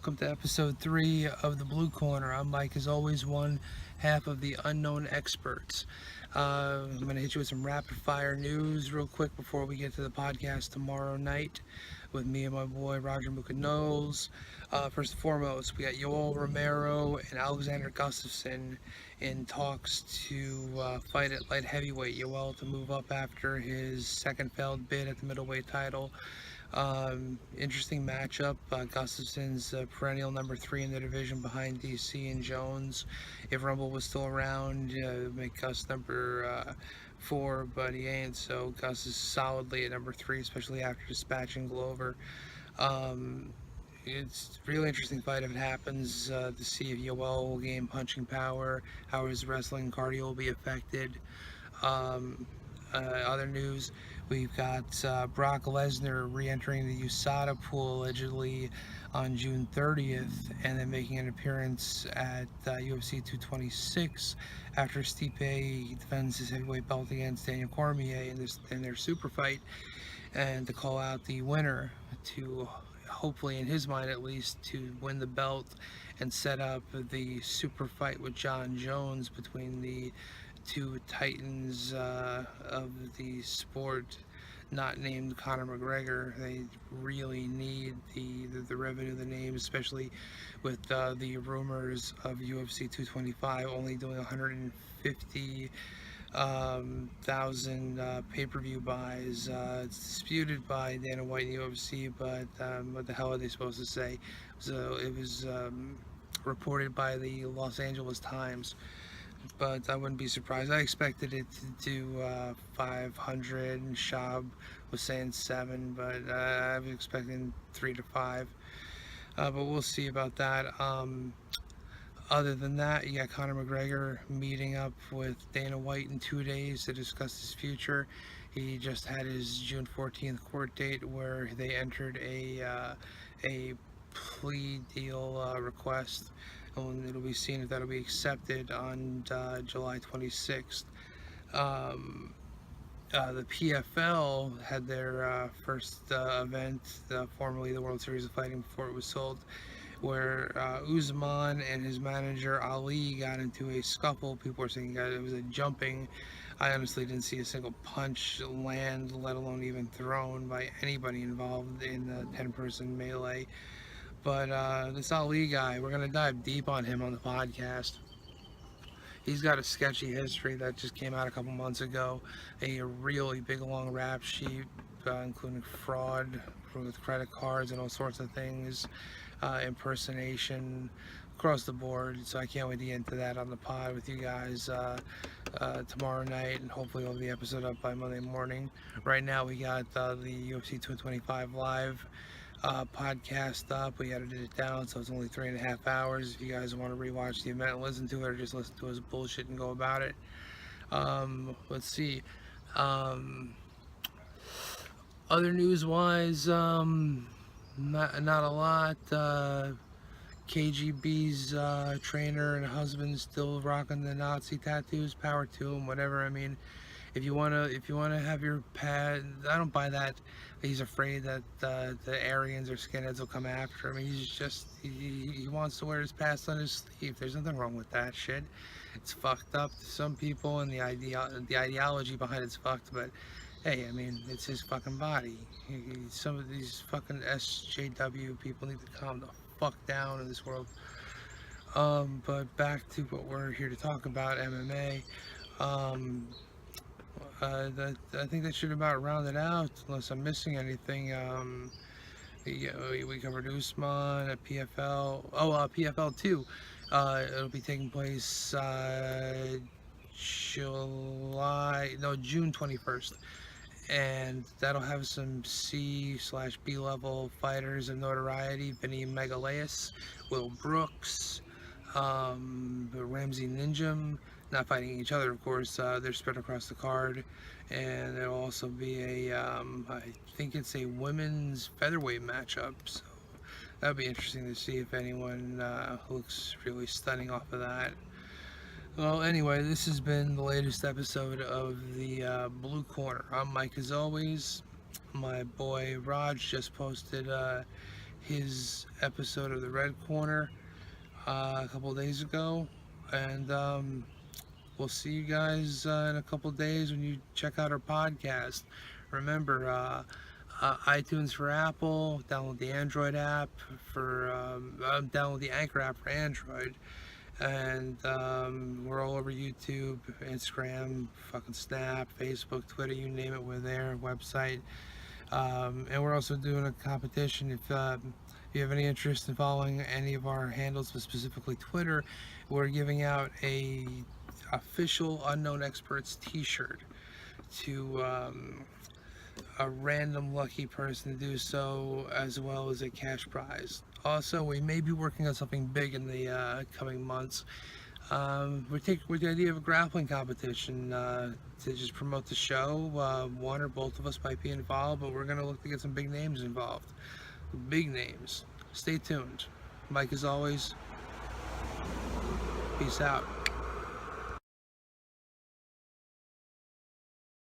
welcome to episode 3 of the Blue Corner. I'm Mike, as always, one half of the Unknown Experts. I'm going to hit you with some rapid fire news real quick before we get to the podcast tomorrow night with me and my boy Roger Muka-Knowles. First and foremost, we got Yoel Romero and Alexander Gustafsson in talks to fight at light heavyweight. Yoel to move up after his second failed bid at the middleweight title. Interesting matchup. Gustafsson's perennial number 3 in the division behind DC and Jones. If Rumble was still around, make Gus number 4, but he ain't, so Gus is solidly at number 3, especially after dispatching Glover. It's a really interesting fight if it happens, to see if Yoel will gain punching power, how his wrestling cardio will be affected. Other news, we've got Brock Lesnar re-entering the USADA pool allegedly on June 30th, and then making an appearance at UFC 226 after Stipe defends his heavyweight belt against Daniel Cormier in their super fight, and to call out the winner to hopefully, in his mind at least, to win the belt and set up the super fight with John Jones between the two titans of the sport, not named Conor McGregor. They really need the revenue of the name, especially with the rumors of UFC 225 only doing 150,000 pay-per-view buys. It's disputed by Dana White and UFC, but what the hell are they supposed to say? So it was reported by the Los Angeles Times, but I wouldn't be surprised. I expected it to do 500, and Shab was saying 7, but I was expecting 3 to 5. But we'll see about that. Other than that, you got Conor McGregor meeting up with Dana White in 2 days to discuss his future. He just had his June 14th court date where they entered a plea deal request, and it'll be seen if that'll be accepted on July 26th. The PFL had their first event, formerly the World Series of Fighting before it was sold, where Usman and his manager Ali got into a scuffle. People were saying it was a jumping. I honestly didn't see a single punch land, let alone even thrown by anybody involved in the 10-person melee. But this Ali guy, we're going to dive deep on him on the podcast. He's got a sketchy history that just came out a couple months ago. A really big long rap sheet, including fraud with credit cards and all sorts of things, impersonation, across the board. So I can't wait to get into that on the pod with you guys tomorrow night, and hopefully we'll have the episode up by Monday morning. Right now we got the UFC 225 live podcast up. We edited it down, so it's only 3.5 hours. If you guys want to rewatch the event and listen to it, or just listen to us bullshit and go about it. Let's see. Other news wise, not a lot. KGB's trainer and husband still rocking the Nazi tattoos. Power to him, whatever. I mean, if you wanna have your pad, I don't buy that. He's afraid that the Aryans or skinheads will come after him. He wants to wear his past on his sleeve. There's nothing wrong with that shit. It's fucked up to some people, and the ideology behind it's fucked. But hey, I mean, it's his fucking body. Some of these fucking SJW people need to calm the fuck down in this world. But back to what we're here to talk about, MMA. I think that should about round it out, unless I'm missing anything. We covered Usman at PFL. PFL 2. It'll be taking place June 21st. And that'll have some C/B level fighters of notoriety: Vinny Megaleus, Will Brooks, Ramsey Ninjam, not fighting each other, of course. They're spread across the card, and there'll also be I think it's a women's featherweight matchup. So that'll be interesting to see if anyone looks really stunning off of that. Well, anyway, this has been the latest episode of the Blue Corner. I'm Mike, as always. My boy Raj just posted his episode of the Red Corner a couple of days ago, and we'll see you guys in a couple of days when you check out our podcast. Remember, iTunes for Apple, download the Android app for download the Anchor app for Android, and we're all over YouTube, Instagram, fucking Snap, Facebook, Twitter, you name it, we're there. Website, and we're also doing a competition. If you have any interest in following any of our handles, but specifically Twitter, we're giving out a official Unknown Experts T-shirt to a random lucky person to do so, as well as a cash prize. Also, we may be working on something big in the coming months. We're the idea of a grappling competition to just promote the show. One or both of us might be involved, but we're gonna look to get some big names involved. Big names. Stay tuned. Mike, as always, peace out.